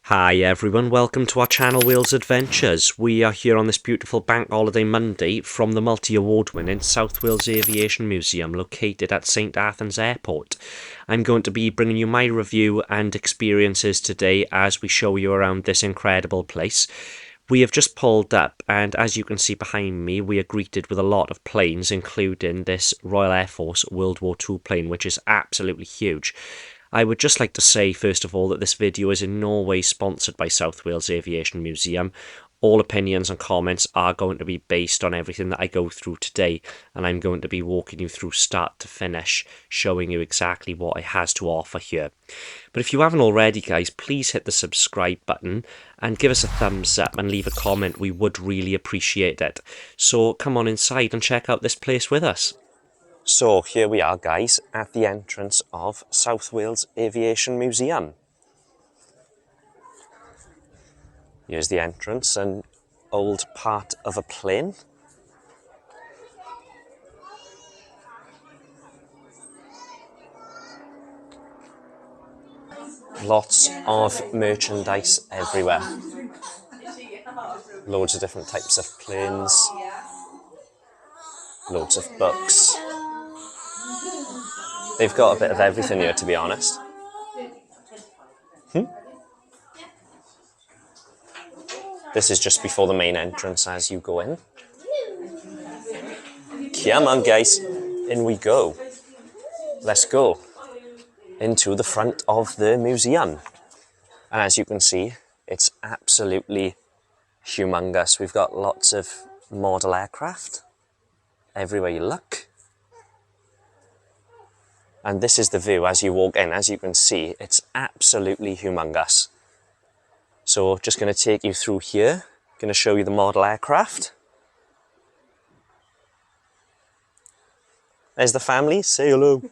Hi everyone, welcome to our channel Wales Adventures. We are here on this beautiful bank holiday Monday from the multi-award winning South Wales Aviation Museum located at St Athan's Airport. I'm going to be bringing you my review and experiences today as we show you around this incredible place. We have just pulled up, and as you can see behind me, we are greeted with a lot of planes, including this Royal Air Force World War II plane, which is absolutely huge. I would just like to say, first of all, that this video is in no way sponsored by South Wales Aviation Museum. All opinions and comments are going to be based on everything that I go through today, and I'm going to be walking you through start to finish, showing you exactly what it has to offer here. But if you haven't already, guys, please hit the subscribe button and give us a thumbs up and leave a comment. We would really appreciate it. So come on inside and check out this place with us. So here we are, guys, at the entrance of South Wales Aviation Museum. Here's the entrance, an old part of a plane. Lots of merchandise everywhere. Loads of different types of planes. Loads of books. They've got a bit of everything here, to be honest. This is just before the main entrance as you go in. Come on, guys. In we go. Let's go into the front of the museum. And as you can see, it's absolutely humongous. We've got lots of model aircraft everywhere you look. And this is the view as you walk in. As you can see, it's absolutely humongous. So just going to take you through here. Going to show you the model aircraft. There's the family. Say hello.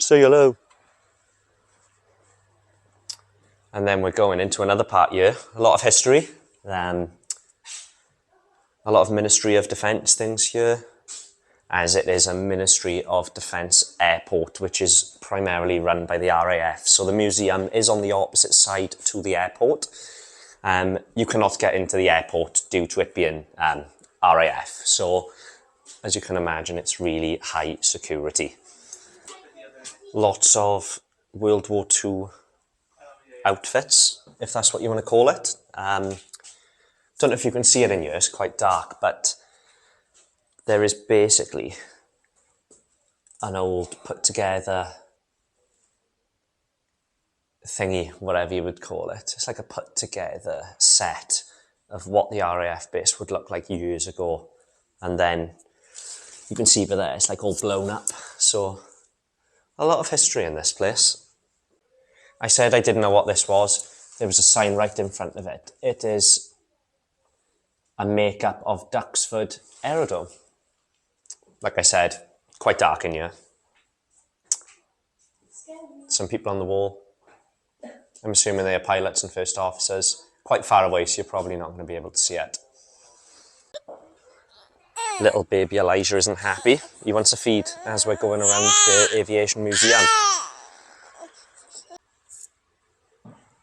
Say hello. And then we're going into another part here. A lot of history. A lot of Ministry of Defence things here, as it is a Ministry of Defence airport, which is primarily run by the RAF. So the museum is on the opposite side to the airport. You cannot get into the airport due to it being RAF. So as you can imagine, it's really high security. Lots of World War II outfits, if that's what you want to call it. Don't know if you can see it in here, it's quite dark, but there is basically an old put together thingy, whatever you would call it. It's like a put together set of what the RAF base would look like years ago. And then you can see over there, it's like all blown up. So a lot of history in this place. I said I didn't know what this was. There was a sign right in front of it. It is a makeup of Duxford Aerodrome. Like I said, quite dark in here. Some people on the wall. I'm assuming they are pilots and first officers. Quite far away, so you're probably not going to be able to see it. Little baby Elijah isn't happy. He wants a feed as we're going around the Aviation Museum.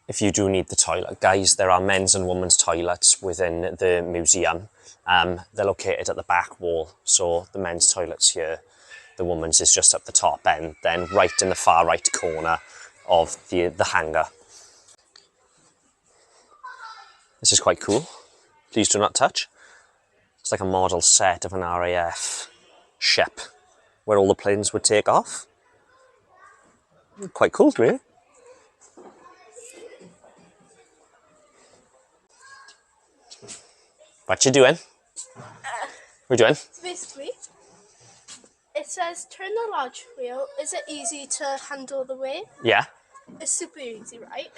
If you do need the toilet, guys, there are men's and women's toilets within the museum. They're located at the back wall, so the men's toilet's here, the women's is just up the top end, then right in the far right corner of the hangar. This is quite cool. Please do not touch. It's like a model set of an RAF ship where all the planes would take off. Quite cool, really. What you doing? What you doing? Basically, it says turn the large wheel. Is it easy to handle the weight? Yeah. It's super easy, right?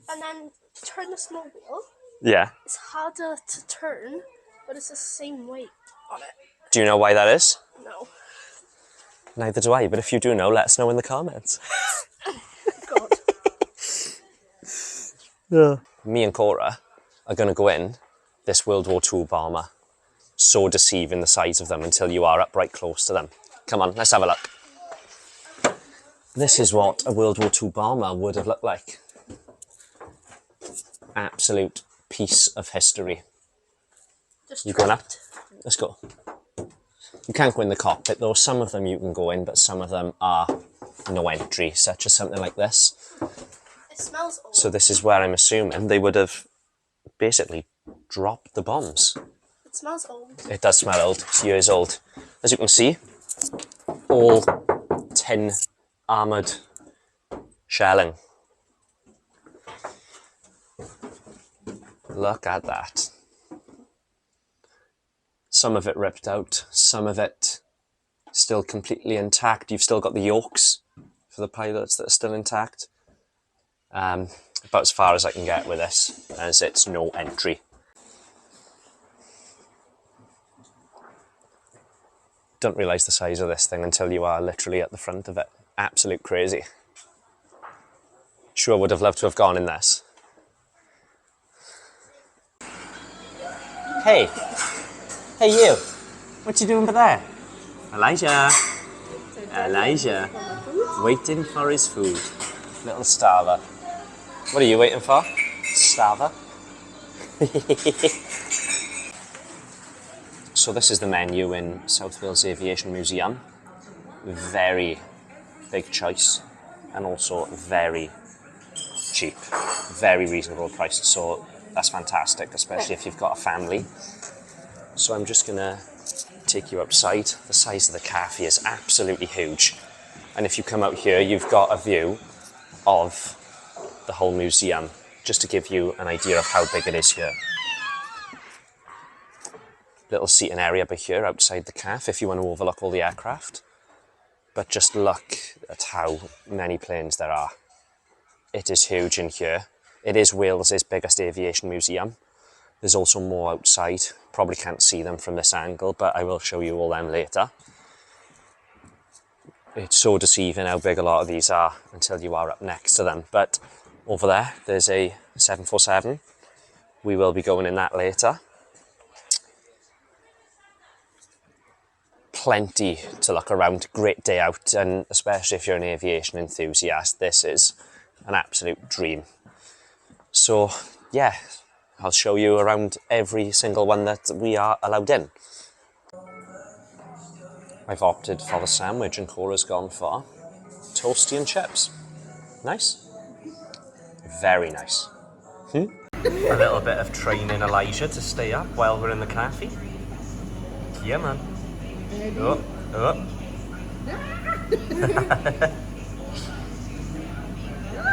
And then turn the small wheel. Yeah. It's harder to turn, but it's the same weight on it. Do you know why that is? No. Neither do I, but if you do know, let us know in the comments. God. Yeah. Me and Cora are going to go in this World War II bomber. So deceiving, the size of them, until you are up right close to them. Come on, let's have a look. This is what a World War II bomber would have looked like. absolute piece of history. Just You going up? trapped. Let's go. You can't go in the cockpit though. Some of them you can go in, but some of them are no entry, such as something like this. It smells old. So this is where I'm assuming they would have basically dropped the bombs. It smells old. It does smell old. It's years old. As you can see, all tin armoured shelling. Look at that. Some of it ripped out, some of it still completely intact. You've still got the yolks for the pilots that are still intact. About as far as I can get with this, as it's no entry. Don't realise the size of this thing until you are literally at the front of it. Absolute crazy. Sure would have loved to have gone in this. Hey! Hey you! What you doing over there? Elijah! Elijah! Waiting for his food. Little starver. What are you waiting for? Starver? So this is the menu in South Wales Aviation Museum. Very big choice and also very cheap. Very reasonable price, so that's fantastic, especially if you've got a family. So I'm just gonna take you outside. The size of the cafe is absolutely huge. And if you come out here, you've got a view of the whole museum, just to give you an idea of how big it is here. Little seating area by here outside the cafe if you want to overlook all the aircraft. But just look at how many planes there are. It is huge in here. It is Wales's biggest aviation museum. There's also more outside. Probably can't see them from this angle, but I will show you all them later. It's so deceiving how big a lot of these are until you are up next to them. But over there, there's a 747. We will be going in that later. Plenty to look around, great day out, and especially if you're an aviation enthusiast, this is an absolute dream. So yeah, I'll show you around every single one that we are allowed in. I've opted for the sandwich and Cora's gone for toasty and chips. Nice. Very nice. A little bit of training Elijah to stay up while we're in the cafe. Yeah, man. Oh, oh.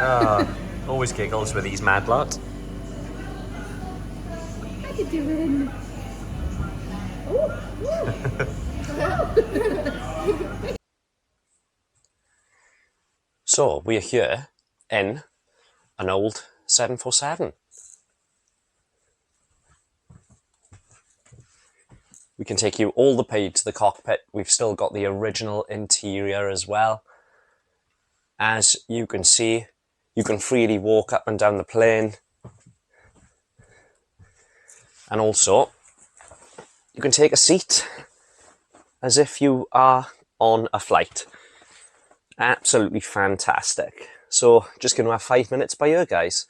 Oh, always giggles with these mad lot. How you doing? So, we are here in an old 747. We can take you all the way to the cockpit. We've still got the original interior as well. As you can see, you can freely walk up and down the plane. And also, you can take a seat as if you are on a flight. Absolutely fantastic. So, just going to have 5 minutes by you guys.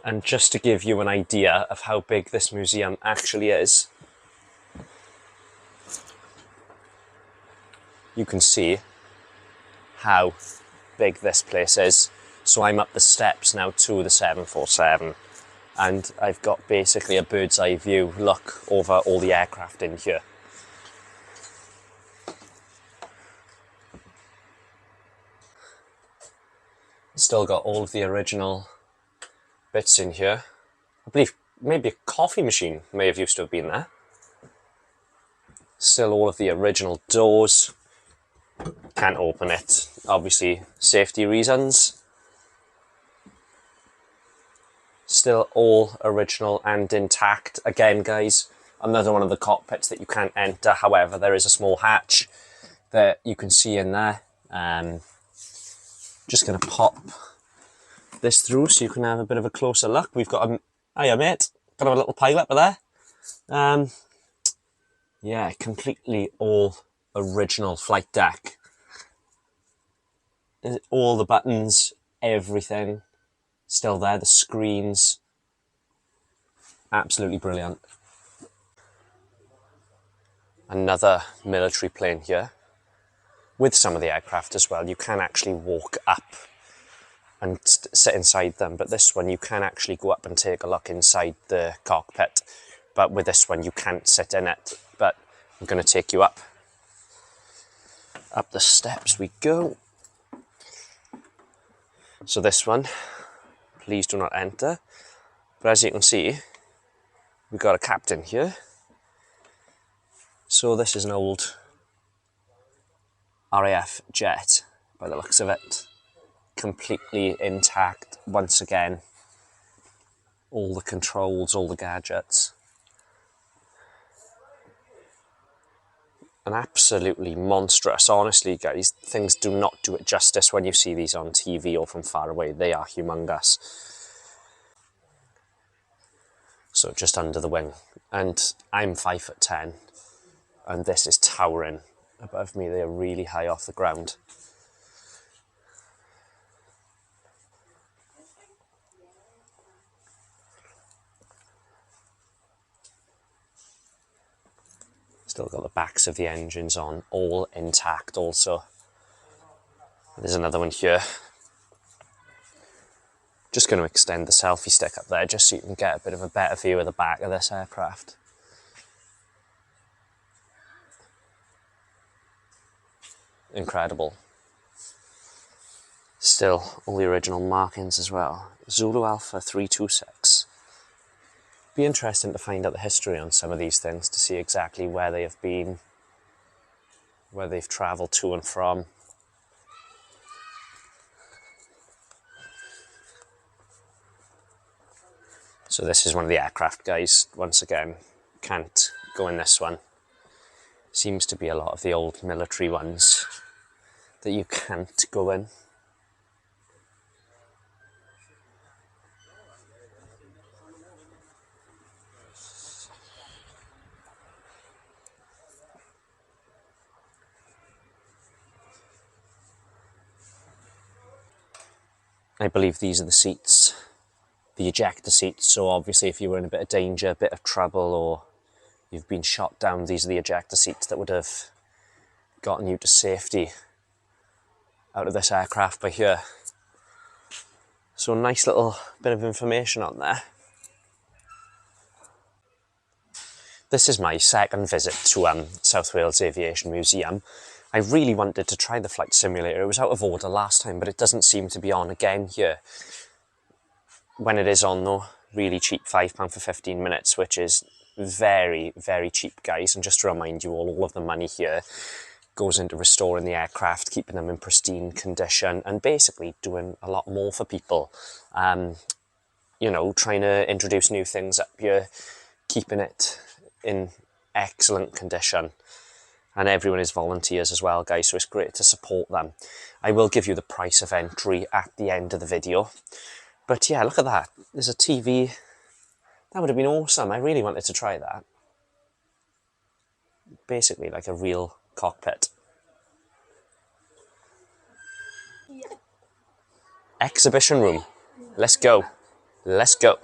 And just to give you an idea of how big this museum actually is, you can see how big this place is. So I'm up the steps now to the 747, and I've got basically a bird's eye view look over all the aircraft in here. Still got all of the original bits in here. I believe maybe a coffee machine may have used to have been there. Still all of the original doors. Can't open it, obviously safety reasons. Still all original and intact. Again guys, another one of the cockpits that you can't enter, however there is a small hatch that you can see in there. Just going to pop this through so you can have a bit of a closer look. We've got a, hiya mate, got a little pilot up there. Yeah, completely all original flight deck. All the buttons, everything still there, the screens, absolutely brilliant. Another military plane here. With some of the aircraft as well, you can actually walk up and sit inside them, but this one you can actually go up and take a look inside the cockpit, but with this one you can't sit in it. But I'm going to take you up the steps we go. So this one, please do not enter, but as you can see, we've got a captain here. So this is an old RAF jet by the looks of it, completely intact once again. All the controls, all the gadgets. And absolutely monstrous. Honestly, guys, things do not do it justice when you see these on TV or from far away. They are humongous. So just under the wing. And I'm 5'10", and this is towering above me. They are really high off the ground. Still got the backs of the engines on, all intact also. There's another one here. Just going to extend the selfie stick up there just so you can get a bit of a better view of the back of this aircraft. Incredible. Still all the original markings as well. Zulu Alpha 326. Be interesting to find out the history on some of these things to see exactly where they have been, where they've travelled to and from. So this is one of the aircraft, guys. Once again, can't go in this one. Seems to be a lot of the old military ones that you can't go in. I believe these are the seats, the ejector seats. So obviously if you were in a bit of danger, a bit of trouble, or you've been shot down, these are the ejector seats that would have gotten you to safety out of this aircraft by here. So a nice little bit of information on there. This is my second visit to South Wales Aviation Museum. I really wanted to try the flight simulator. It was out of order last time, but it doesn't seem to be on again here. When it is on though, really cheap, £5 for 15 minutes, which is very, very cheap, guys. And just to remind you all of the money here goes into restoring the aircraft, keeping them in pristine condition, and basically doing a lot more for people. You know, trying to introduce new things up here, keeping it in excellent condition. And everyone is volunteers as well, guys, so it's great to support them. I will give you the price of entry at the end of the video. But yeah, look at that. There's a TV. That would have been awesome. I really wanted to try that. Basically like a real cockpit. Yeah. Exhibition room. Let's go. Let's go.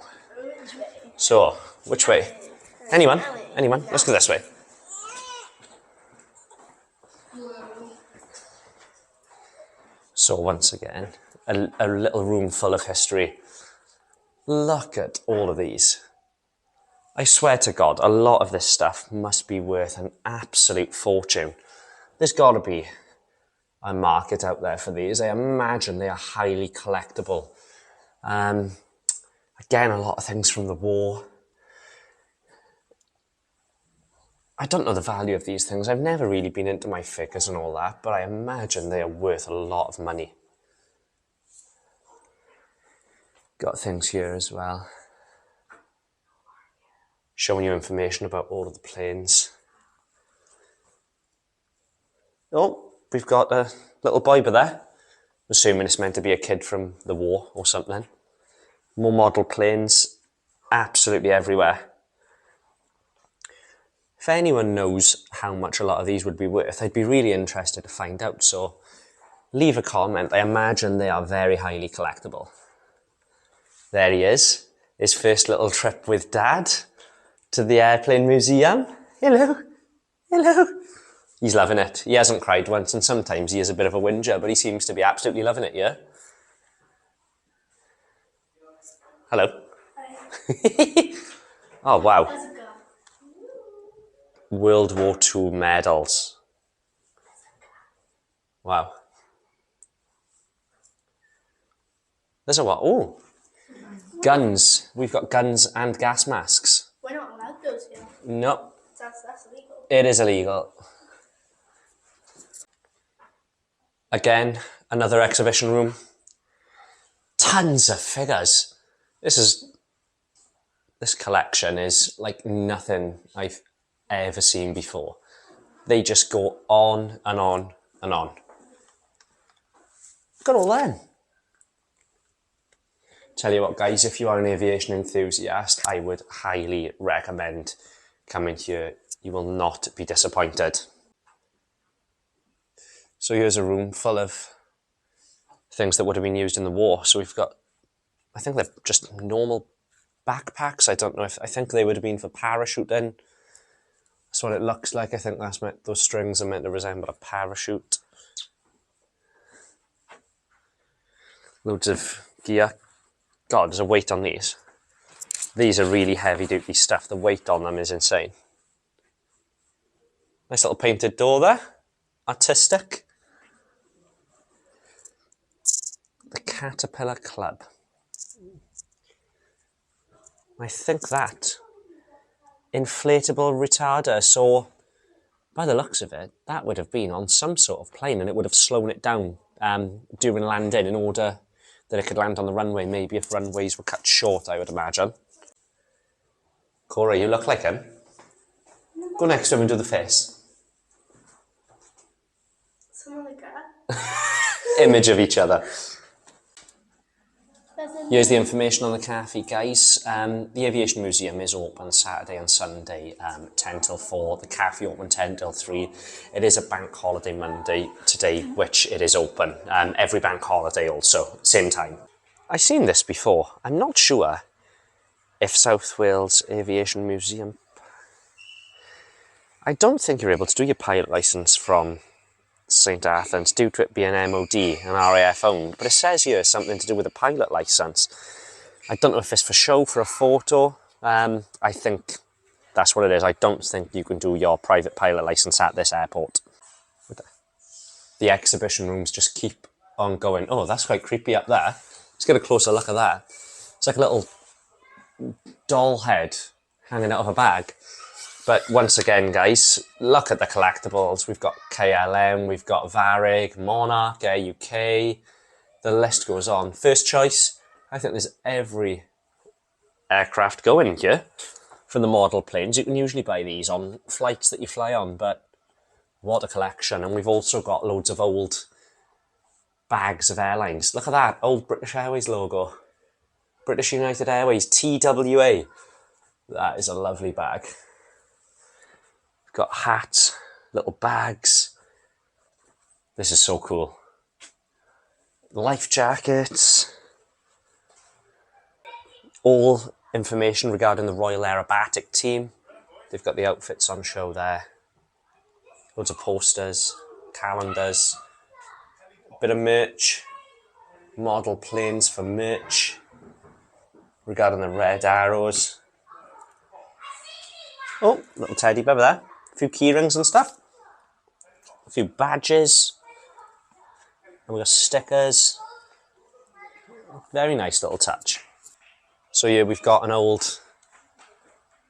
So, which way? Anyone? Anyone? Let's go this way. So once again, a little room full of history. Look at all of these. I swear to God, a lot of this stuff must be worth an absolute fortune. There's got to be a market out there for these. I imagine they are highly collectible. Again, a lot of things from the war. I don't know the value of these things. I've never really been into my figures and all that, but I imagine they are worth a lot of money. Got things here as well, showing you information about all of the planes. Oh, we've got a little boy by there. I'm assuming it's meant to be a kid from the war or something. More model planes, absolutely everywhere. If anyone knows how much a lot of these would be worth, I'd be really interested to find out. So leave a comment. I imagine they are very highly collectible. There he is. His first little trip with Dad to the Airplane Museum. Hello. Hello. He's loving it. He hasn't cried once, and sometimes he is a bit of a whinger, but he seems to be absolutely loving it, yeah? Hello. Hi. Oh, wow. How's it go? World War II medals. Wow. There's a what? Oh, guns. We've got guns and gas masks. We're not allowed those here. No, That's illegal. it is illegal. Again, another exhibition room. Tons of figures. This collection is like nothing I've ever seen before. They just go on and on and on. Look at all them. Tell you what, guys, if you are an aviation enthusiast, I would highly recommend coming here. You will not be disappointed. So here's a room full of things that would have been used in the war. So we've got, I think they're just normal backpacks. I think they would have been for parachuting. That's what it looks like. I think those strings are meant to resemble a parachute. Loads of gear. God, there's a weight on these. These are really heavy duty stuff. The weight on them is insane. Nice little painted door there. Artistic. The Caterpillar Club. I think that inflatable retarder. So by the looks of it, that would have been on some sort of plane, and it would have slowed it down during landing in order that it could land on the runway, maybe if runways were cut short, I would imagine. Cora, you look like him. Go next to him and do the face. Something like that. Image of each other. Here's the information on the cafe, guys. The Aviation Museum is open Saturday and Sunday, 10 till 4. The cafe open 10 till 3. It is a bank holiday Monday today, which it is open. Every bank holiday also, same time. I've seen this before. I'm not sure if South Wales Aviation Museum... I don't think you're able to do your pilot licence from St Athan's due to it being MOD and RAF owned, but it says here something to do with a pilot licence. I don't know if it's for show, for a photo. I think that's what it is. I don't think you can do your private pilot licence at this airport. The exhibition rooms just keep on going. Oh, that's quite creepy up there. Let's get a closer look at that. It's like a little doll head hanging out of a bag. But once again, guys, look at the collectibles. We've got KLM, we've got Varig, Monarch, Air UK. The list goes on. First choice, I think there's every aircraft going here from the model planes. You can usually buy these on flights that you fly on, but what a collection. And we've also got loads of old bags of airlines. Look at that, old British Airways logo. British United Airways, TWA. That is a lovely bag. Got hats, little bags. This is so cool. Life jackets. All information regarding the Royal Aerobatic team. They've got the outfits on show there. Loads of posters, calendars, a bit of merch, model planes for merch regarding the Red Arrows. Oh, little teddy bear there. A few key rings and stuff. A few badges. And we got stickers. Very nice little touch. So here we've got an old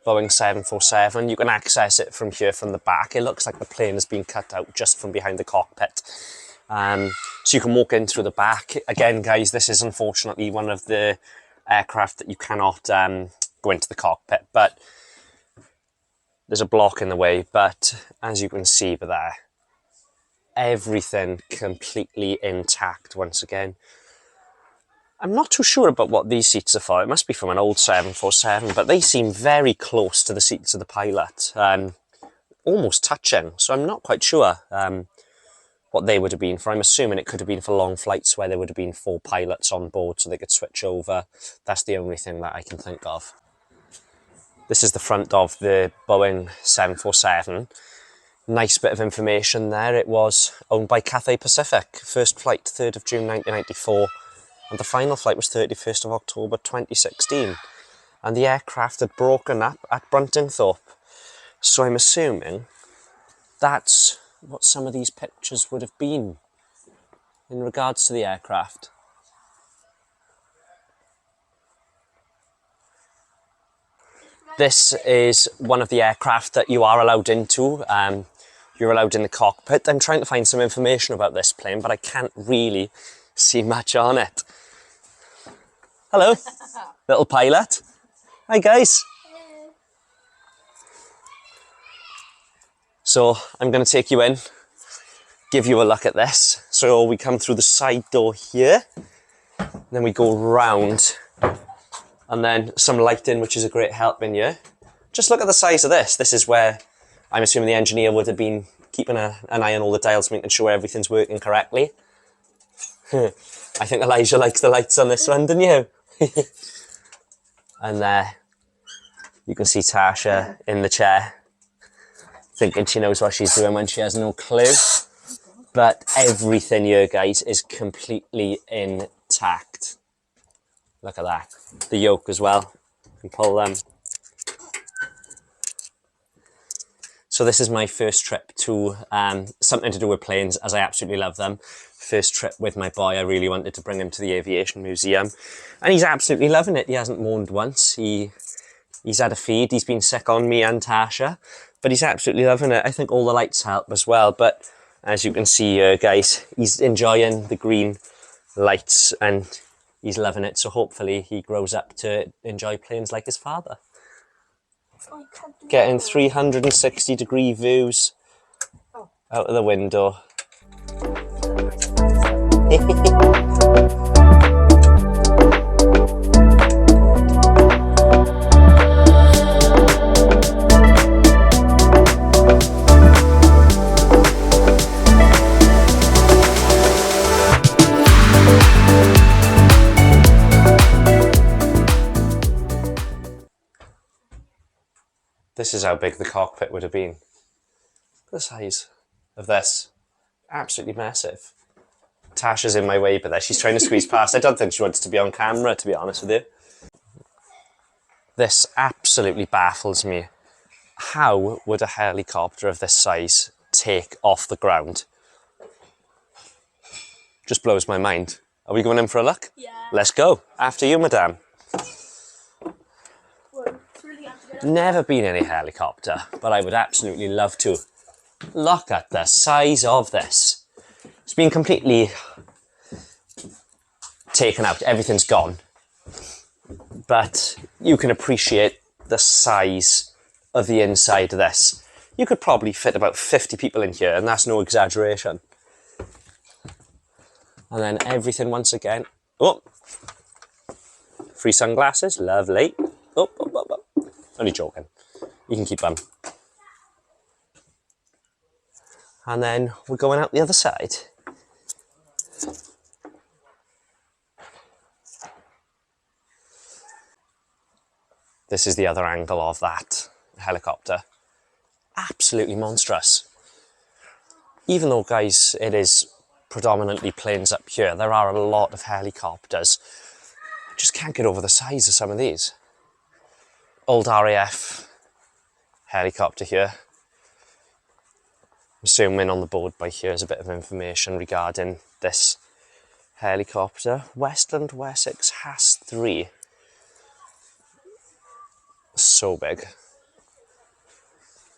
Boeing 747. You can access it from here from the back. It looks like the plane has been cut out just from behind the cockpit. So you can walk in through the back. Again, guys, this is unfortunately one of the aircraft that you cannot go into the cockpit. But there's a block in the way, but as you can see there, everything completely intact once again. I'm not too sure about what these seats are for. It must be from an old 747, but they seem very close to the seats of the pilot. almost touching, so I'm not quite sure what they would have been for. I'm assuming it could have been for long flights where there would have been 4 pilots on board so they could switch over. That's the only thing that I can think of. This is the front of the Boeing 747. Nice bit of information there. It was owned by Cathay Pacific. First flight 3rd of June 1994, and the final flight was 31st of October 2016. And the aircraft had broken up at Bruntingthorpe. So I'm assuming that's what some of these pictures would have been in regards to the aircraft. This is one of the aircraft that you are allowed into. You're allowed in the cockpit. I'm trying to find some information about this plane, but I can't really see much on it. Hello, little pilot. Hi guys. So I'm going to take you in, give you a look at this. So we come through the side door here, then we go round, and then some lighting, which is a great help in here. Just look at the size of this. This is where I'm assuming the engineer would have been keeping an eye on all the dials, making sure everything's working correctly. I think Elijah likes the lights on this one, didn't you? And there, you can see Tasha in the chair, thinking she knows what she's doing when she has no clue. But everything here, guys, is completely intact. Look at that. The yoke as well. You can pull them. So this is my first trip to something to do with planes, as I absolutely love them. First trip with my boy. I really wanted to bring him to the Aviation Museum, and he's absolutely loving it. He hasn't moaned once. He's had a feed. He's been sick on me and Tasha, but he's absolutely loving it. I think all the lights help as well, but as you can see here, guys, he's enjoying the green lights and he's loving it. So hopefully he grows up to enjoy planes like his father. Getting 360-degree views out of the window. This is how big the cockpit would have been. Look at the size of this. Absolutely massive. Tasha's in my way, but there she's trying to squeeze past. I don't think she wants to be on camera, to be honest with you. This absolutely baffles me. How would a helicopter of this size take off the ground? Just blows my mind. Are we going in for a look? Yeah. Let's go. After you, madame. Never been in a helicopter, but I would absolutely love to. Look at the size of this. It's been completely taken out. Everything's gone. But you can appreciate the size of the inside of this. You could probably fit about 50 people in here, and that's no exaggeration. And then everything once again. Oh, free sunglasses, lovely. Oh, oh, oh, oh. Only joking. You can keep them. And then we're going out the other side. This is the other angle of that helicopter. Absolutely monstrous. Even though, guys, it is predominantly planes up here, there are a lot of helicopters. I just can't get over the size of some of these. Old RAF helicopter here. I'm zooming on the board by here is a bit of information regarding this helicopter. Westland Wessex Has 3. So big.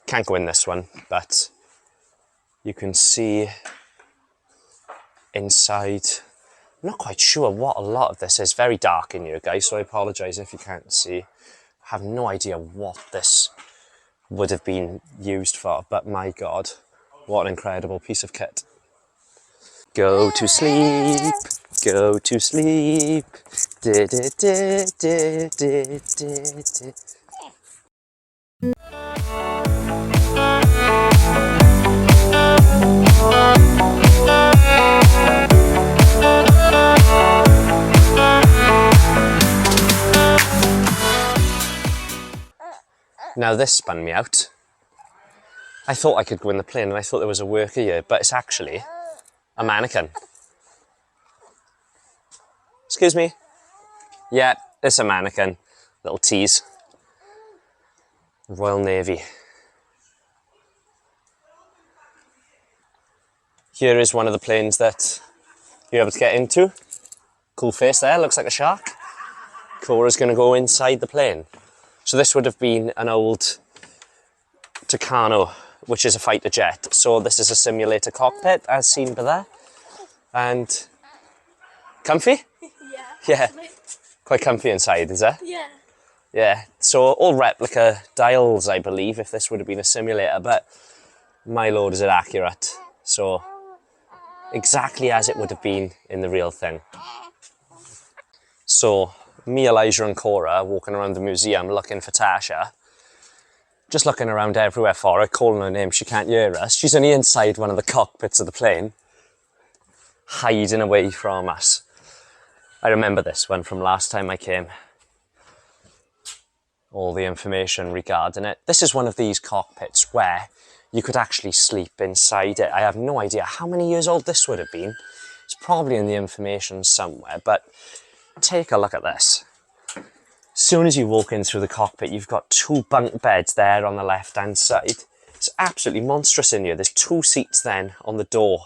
Can't go in this one, but you can see inside. I'm not quite sure what a lot of this is. Very dark in here, guys, so I apologise if you can't see. I have no idea what this would have been used for, but my God, what an incredible piece of kit. Go to sleep, go to sleep. Di, di, di, di, di, di, di. Now this spun me out. I thought I could go in the plane and I thought there was a worker here, but it's actually a mannequin. Excuse me. Yeah, it's a mannequin. Little tease. Royal Navy. Here is one of the planes that you're able to get into. Cool face there, looks like a shark. Cora's going to go inside the plane. So this would have been an old Tucano, which is a fighter jet. So this is a simulator cockpit, as seen by there. And comfy? Yeah. Yeah, quite comfy inside, is it? Yeah. Yeah, so all replica dials, I believe, if this would have been a simulator, but my lord, is it accurate. So exactly as it would have been in the real thing. So me, Elijah and Cora walking around the museum looking for Tasha. Just looking around everywhere for her, calling her name, she can't hear us. She's only inside one of the cockpits of the plane, hiding away from us. I remember this one from last time I came. All the information regarding it. This is one of these cockpits where you could actually sleep inside it. I have no idea how many years old this would have been. It's probably in the information somewhere, but take a look at this. As soon as you walk in through the cockpit, you've got 2 bunk beds there on the left-hand side. It's absolutely monstrous in here. There's 2 seats then on the door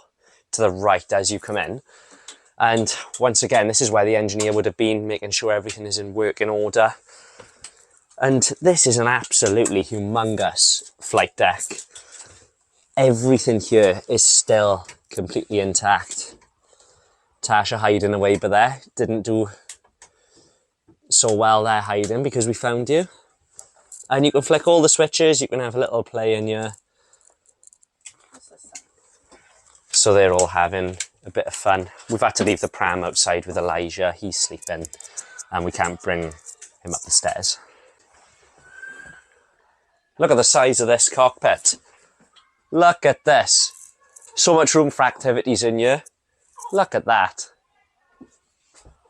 to the right as you come in. And once again, this is where the engineer would have been, making sure everything is in working order. And this is an absolutely humongous flight deck. Everything here is still completely intact. Tasha hiding away by there. Didn't do so well there hiding because we found you. And you can flick all the switches, you can have a little play in here. So they're all having a bit of fun. We've had to leave the pram outside with Elijah. He's sleeping and we can't bring him up the stairs. Look at the size of this cockpit. Look at this. So much room for activities in here. Look at that.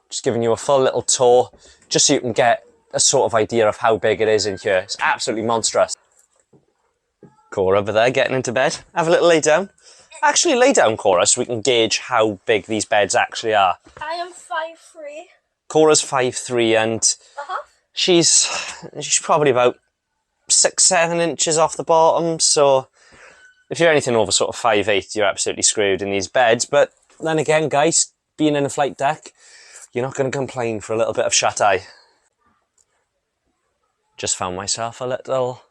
Just giving you a full little tour, just so you can get a sort of idea of how big it is in here. It's absolutely monstrous. Cora over there getting into bed. Have a little lay down. Actually lay down, Cora, so we can gauge how big these beds actually are. I am 5'3". Cora's 5'3" and she's probably about 6-7 inches off the bottom, so if you're anything over sort of 5'8", you're absolutely screwed in these beds. But then again, guys, being in a flight deck, you're not going to complain for a little bit of shut-eye. Just found myself a little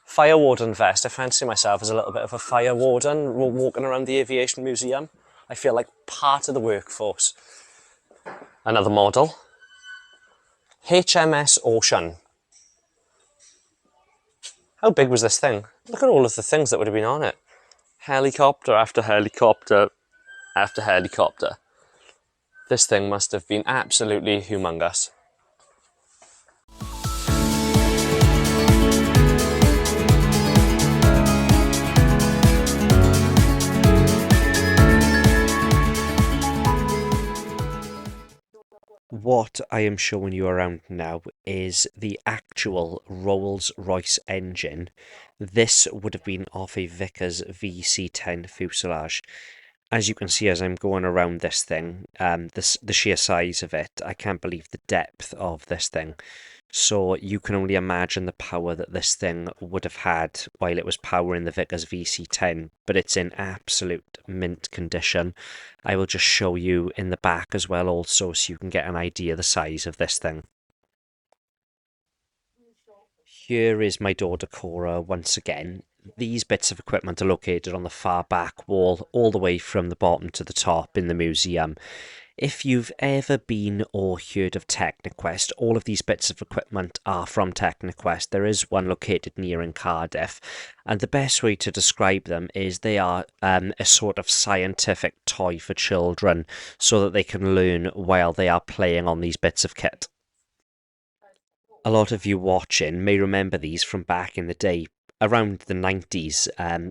fire warden vest. I fancy myself as a little bit of a fire warden walking around the Aviation Museum. I feel like part of the workforce. Another model. HMS Ocean. How big was this thing? Look at all of the things that would have been on it. Helicopter after helicopter after helicopter. This thing must have been absolutely humongous. What I am showing you around now is the actual Rolls-Royce engine. This would have been off a Vickers VC10 fuselage. As you can see as I'm going around this thing, the sheer size of it, I can't believe the depth of this thing. So you can only imagine the power that this thing would have had while it was powering the Vickers VC10, but it's in absolute mint condition. I will just show you in the back as well also so you can get an idea of the size of this thing. Here is my daughter Cora once again. These bits of equipment are located on the far back wall, all the way from the bottom to the top in the museum. If you've ever been or heard of Techniquest, all of these bits of equipment are from Techniquest. There is one located near in Cardiff, and the best way to describe them is they are a sort of scientific toy for children so that they can learn while they are playing on these bits of kit. A lot of you watching may remember these from back in the day, around the 90s,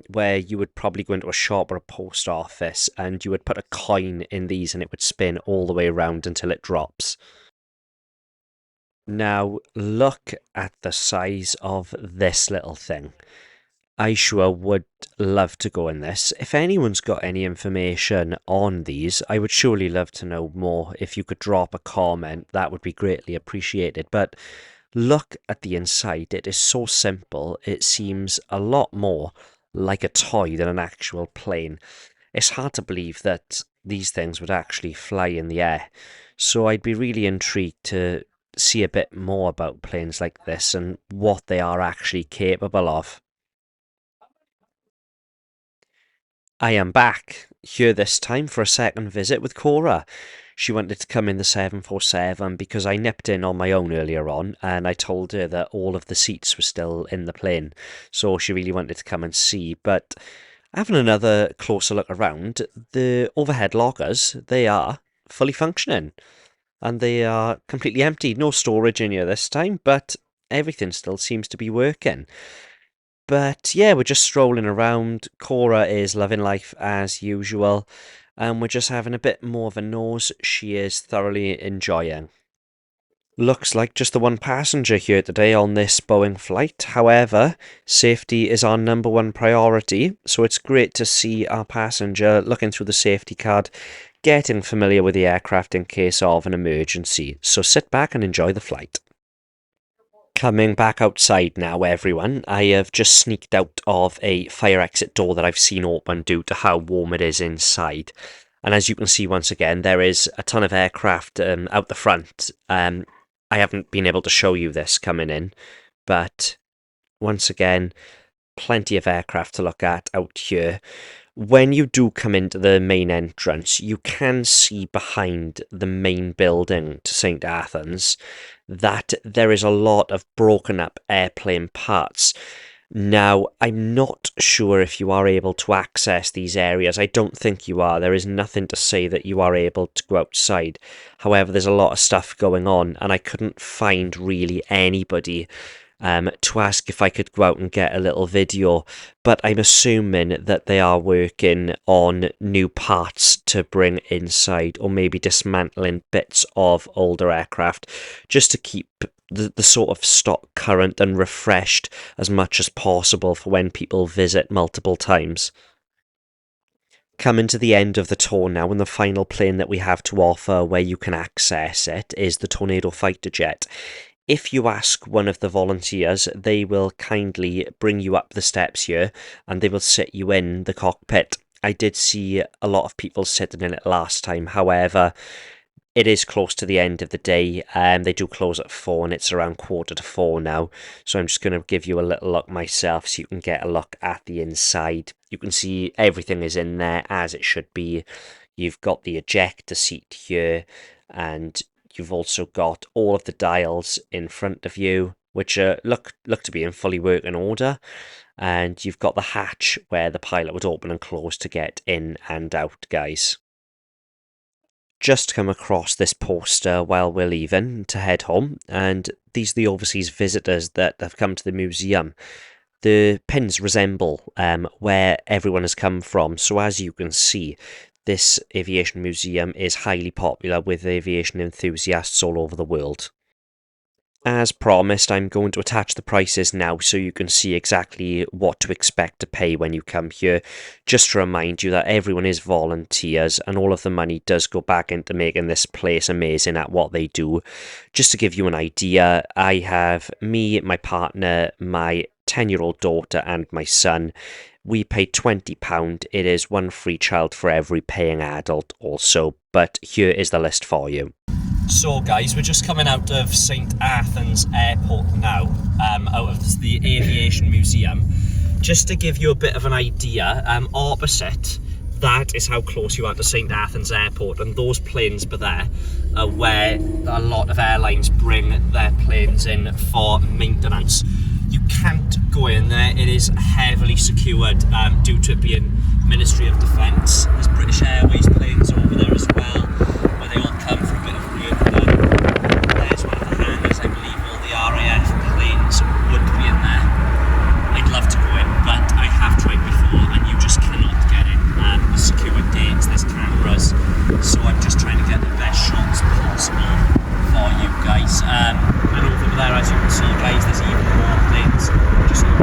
where you would probably go into a shop or a post office and you would put a coin in these and it would spin all the way around until it drops. Now, look at the size of this little thing. I sure would love to go in this. If anyone's got any information on these, I would surely love to know more. If you could drop a comment, that would be greatly appreciated. But look at the inside. It is so simple. It seems a lot more like a toy than an actual plane. It's hard to believe that these things would actually fly in the air. So I'd be really intrigued to see a bit more about planes like this and what they are actually capable of. I am back, here this time for a second visit with Cora. She wanted to come in the 747 because I nipped in on my own earlier on and I told her that all of the seats were still in the plane. So she really wanted to come and see. But having another closer look around, the overhead lockers, they are fully functioning. And they are completely empty. No storage in here this time, but everything still seems to be working. But yeah, we're just strolling around. Cora is loving life as usual, and we're just having a bit more of a nose. She is thoroughly enjoying. Looks like just the one passenger here today on this Boeing flight. However, safety is our number one priority, so it's great to see our passenger looking through the safety card, getting familiar with the aircraft in case of an emergency. So sit back and enjoy the flight. Coming back outside now, everyone. I have just sneaked out of a fire exit door that I've seen open due to how warm it is inside. And as you can see once again, there is a ton of aircraft out the front. I haven't been able to show you this coming in, but once again, plenty of aircraft to look at out here. When you do come into the main entrance, you can see behind the main building to St Athan's that there is a lot of broken up airplane parts. Now, I'm not sure if you are able to access these areas. I don't think you are. There is nothing to say that you are able to go outside. However, there's a lot of stuff going on, and I couldn't find really anybody to ask if I could go out and get a little video, but I'm assuming that they are working on new parts to bring inside, or maybe dismantling bits of older aircraft just to keep the sort of stock current and refreshed as much as possible for when people visit multiple times. Coming to the end of the tour now, and the final plane that we have to offer where you can access it is the Tornado fighter jet. If you ask one of the volunteers, they will kindly bring you up the steps here and they will sit you in the cockpit. I did see a lot of people sitting in it last time. However, it is close to the end of the day. They do close at 4 and it's around 3:45 now. So I'm just going to give you a little look myself so you can get a look at the inside. You can see everything is in there as it should be. You've got the ejector seat here, and you've also got all of the dials in front of you, which look to be in fully working order. And you've got the hatch where the pilot would open and close to get in and out, guys. Just come across this poster while we're leaving to head home, and these are the overseas visitors that have come to the museum. The pins resemble where everyone has come from, so as you can see, this aviation museum is highly popular with aviation enthusiasts all over the world. As promised, I'm going to attach the prices now so you can see exactly what to expect to pay when you come here. Just to remind you that everyone is volunteers and all of the money does go back into making this place amazing at what they do. Just to give you an idea, I have me, my partner, my 10-year-old daughter and my son. We pay £20. It is one free child for every paying adult also, but here is the list for you. So guys, we're just coming out of St Athan's airport now, out of the Aviation Museum. Just to give you a bit of an idea, opposite, that is how close you are to St Athan's airport, and those planes by there are where a lot of airlines bring their planes in for maintenance. You can't go in there, it is heavily secured due to it being Ministry of Defence. There's British Airways planes over there as well, where they all come for a bit of work done. There's one of the hangars, I believe all the RAF planes would be in there. I'd love to go in, but I have tried before and you just cannot get in. There's secured gates, there's cameras, so I'm just trying to get the best shots possible for you guys. And over there, as you can see, guys, there's even more planes just